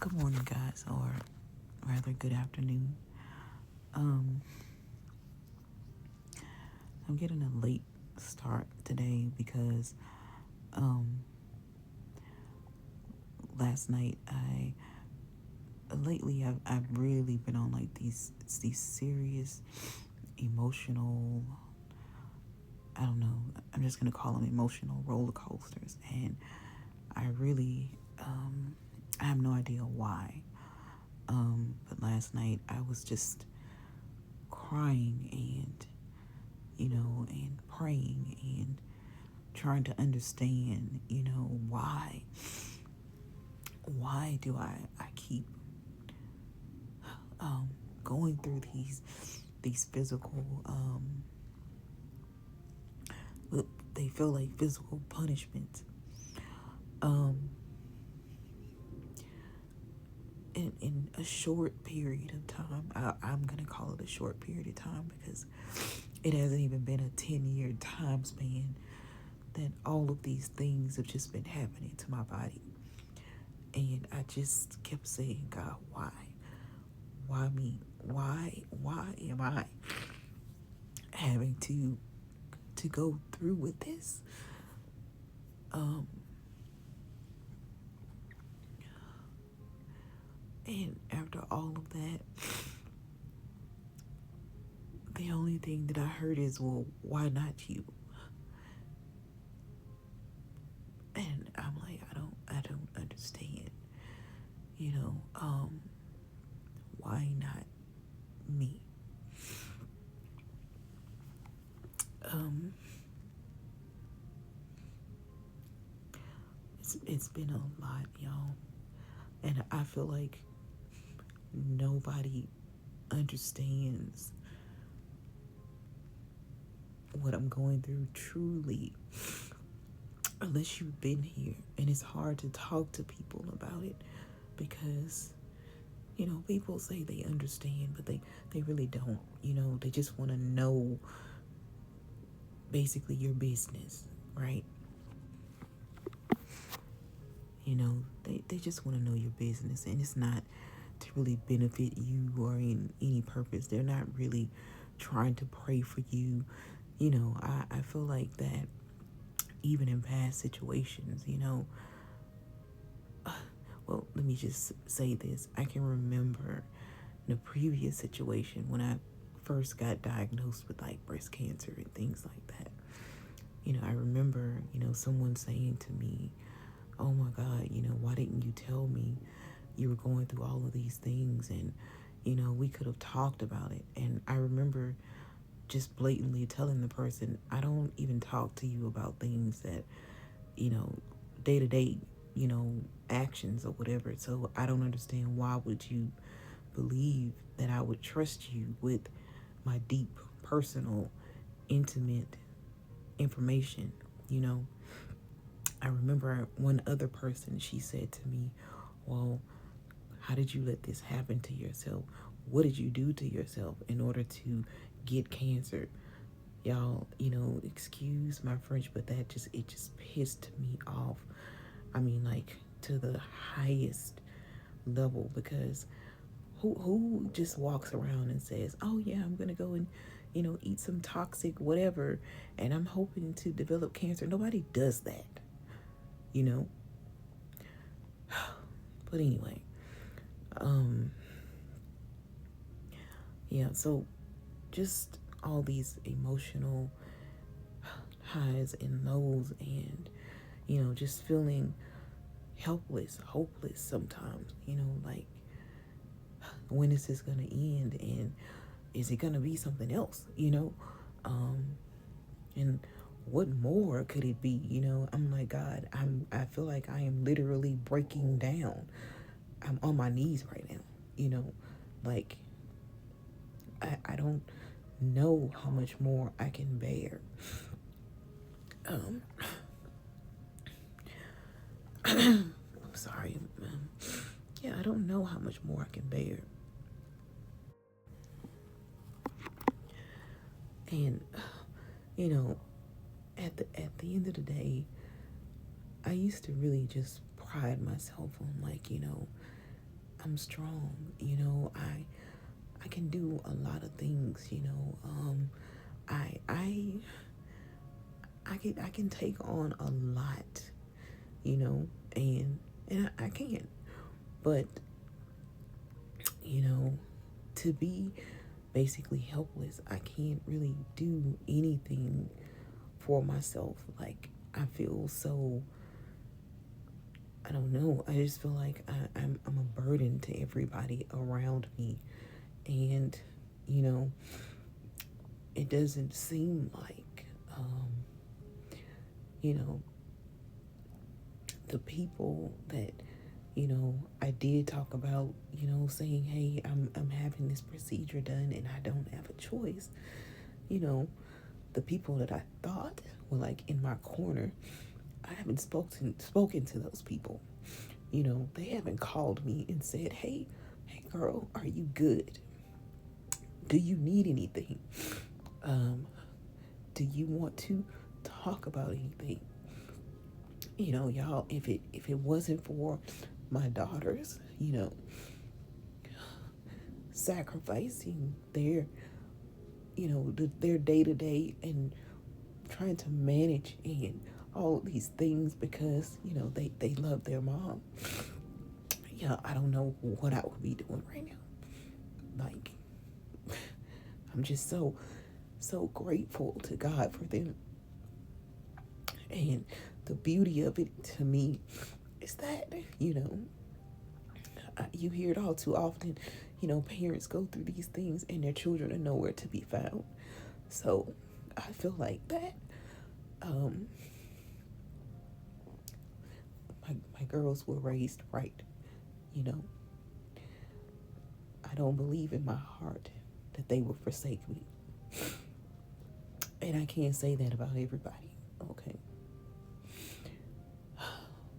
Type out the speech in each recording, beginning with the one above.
Good morning, guys, or rather, good afternoon. Um, I'm getting a late start today because um, last night I've really been on like these serious emotional, I don't know, I'm just gonna call them emotional roller coasters, and I really I have no idea why. But last night I was just crying and and praying and trying to understand, why do I keep going through these physical they feel like physical punishments um in a short period of time. I'm gonna call it a short period of time because it hasn't even been a 10-year time span that all of these things have just been happening to my body. And I just kept saying, God, why? Why me? Why am I having to go through with this? Um and after all of that, the only thing that I heard is, well, why not you? And I'm like, I don't understand. You know, why not me? Um it's been a lot, y'all. And I feel like nobody understands what I'm going through truly unless you've been here. And it's hard to talk to people about it because, people say they understand, but they really don't. They just want to know basically your business, right? They just want to know your business, and it's not to really benefit you or in any purpose. They're not really trying to pray for you. I feel like that even in past situations, well, let me just say this. I can remember in a previous situation when I first got diagnosed with like breast cancer and things like that. I remember, someone saying to me, oh my God, why didn't you tell me you were going through all of these things? And, we could have talked about it. And I remember just blatantly telling the person, I don't even talk to you about things that, you know, day to day, actions or whatever. So I don't understand, why would you believe that I would trust you with my deep, personal, intimate information, you know? I remember one other person, she said to me, well, how did you let this happen to yourself? What did you do to yourself in order to get cancer? Y'all, excuse my French, but it just pissed me off. I mean, like, to the highest level, because who just walks around and says, oh yeah, I'm gonna go and eat some toxic whatever and I'm hoping to develop cancer. Nobody does that, you know but anyway, um yeah, so just all these emotional highs and lows, and just feeling helpless, hopeless sometimes, like, when is this gonna end, and is it gonna be something else, um and what more could it be? I'm like, God, I feel like I am literally breaking down. I'm on my knees right now, like, I don't know how much more I can bear. um I'm sorry. Yeah, I don't know how much more I can bear. And you know at the end of the day, I used to really just pride myself on, like, I'm strong. I can do a lot of things. I I can take on a lot. And I can. But you know, to be basically helpless, I can't really do anything for myself. Like, I feel so, I don't know. I just feel like I'm a burden to everybody around me. And, you know, it doesn't seem like, you know, the people that, I did talk about, saying, hey, I'm having this procedure done and I don't have a choice. You know, the people that I thought were like in my corner, I haven't spoken to those people. They haven't called me and said, hey girl, are you good? Do you need anything? Do you want to talk about anything? Y'all, if it wasn't for my daughters, sacrificing their day to day and trying to manage and all these things because they love their mom. Yeah, I don't know what I would be doing right now. Like, I'm just so grateful to God for them. And the beauty of it to me is that, you hear it all too often. Parents go through these things and their children are nowhere to be found. So I feel like that. My girls were raised right. You know, I don't believe in my heart that they will forsake me. And I can't say that about everybody. Okay.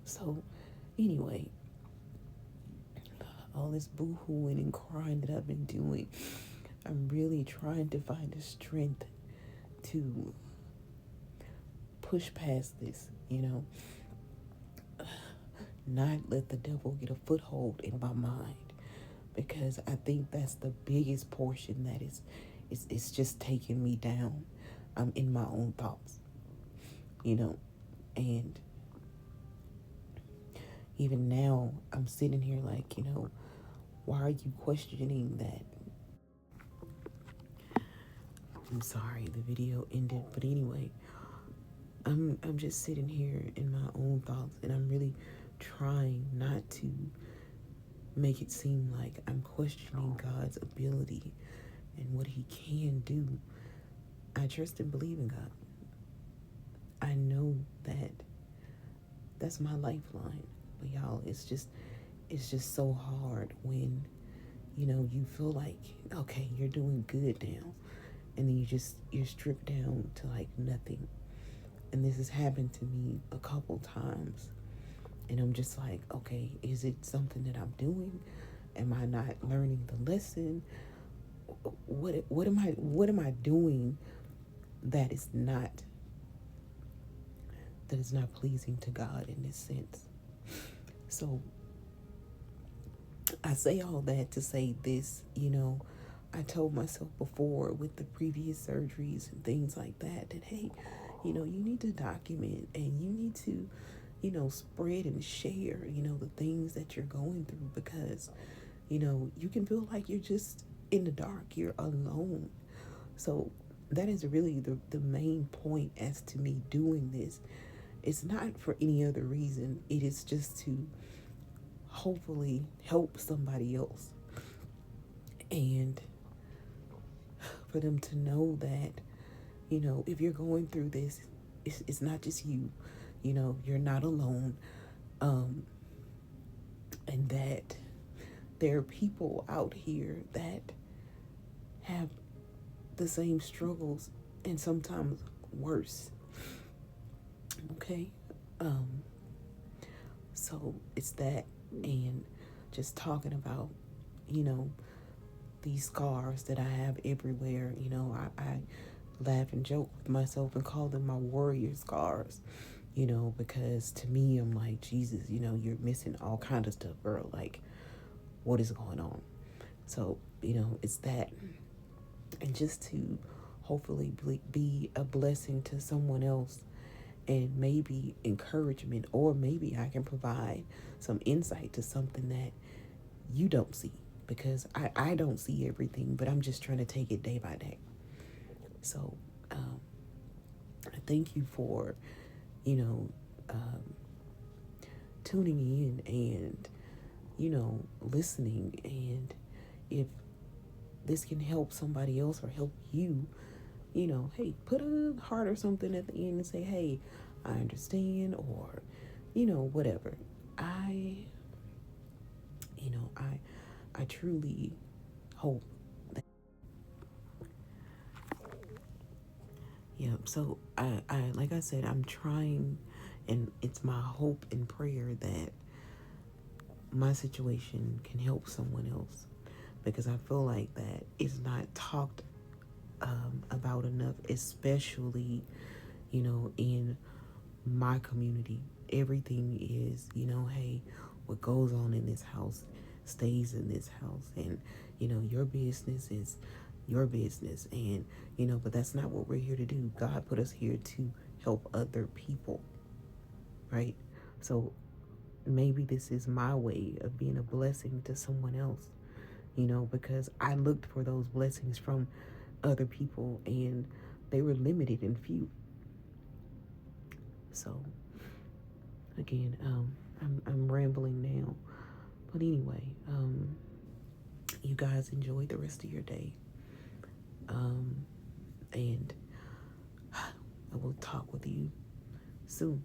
So, anyway, all this boo-hooing and crying that I've been doing, I'm really trying to find the strength to push past this, not let the devil get a foothold in my mind, because I think that's the biggest portion that it's just taking me down. I'm in my own thoughts, and even now I'm sitting here like, why are you questioning that? I'm sorry, the video ended, but anyway, I'm just sitting here in my own thoughts, and I'm really trying not to make it seem like I'm questioning God's ability and what he can do. I trust and believe in God. I know that that's my lifeline. But y'all, it's just so hard when, you feel like, okay, you're doing good now. And then you're stripped down to like nothing. And this has happened to me a couple times. And I'm just like, okay, is it something that I'm doing? Am I not learning the lesson? What am I doing that is not pleasing to God in this sense? So I say all that to say this, I told myself before with the previous surgeries and things like that, hey, you need to document and you need to, spread and share, the things that you're going through, because, you can feel like you're just in the dark, you're alone. So that is really the main point as to me doing this. It's not for any other reason. It is just to hopefully help somebody else. And for them to know that, if you're going through this, it's not just you, you're not alone. And that there are people out here that have the same struggles and sometimes worse. Okay? So it's that, and just talking about, these scars that I have everywhere. I laugh and joke with myself and call them my warrior scars, because to me, I'm like, Jesus, you're missing all kind of stuff, girl. Like, what is going on. So, you know, it's that. And just to hopefully be a blessing to someone else, and maybe encouragement, or maybe I can provide some insight to something that you don't see, because I don't see everything, but I'm just trying to take it day by day. So I thank you for, you know, tuning in and, you know, listening. And if this can help somebody else or help you, you know, hey, put a heart or something at the end and say, hey, I understand, or, you know, whatever. You know, I truly hope that, yeah. So I, like I said, I'm trying, and it's my hope and prayer that my situation can help someone else, because I feel like that is not talked about enough, especially, you know, in my community. Everything is, you know, hey, what goes on in this house stays in this house, and, you know, your business is your business, and, you know, but that's not what we're here to do. God put us here to help other people, right? So maybe this is my way of being a blessing to someone else, you know, because I looked for those blessings from other people and they were limited and few. So again, I'm rambling now, but anyway, you guys enjoy the rest of your day, and I will talk with you soon.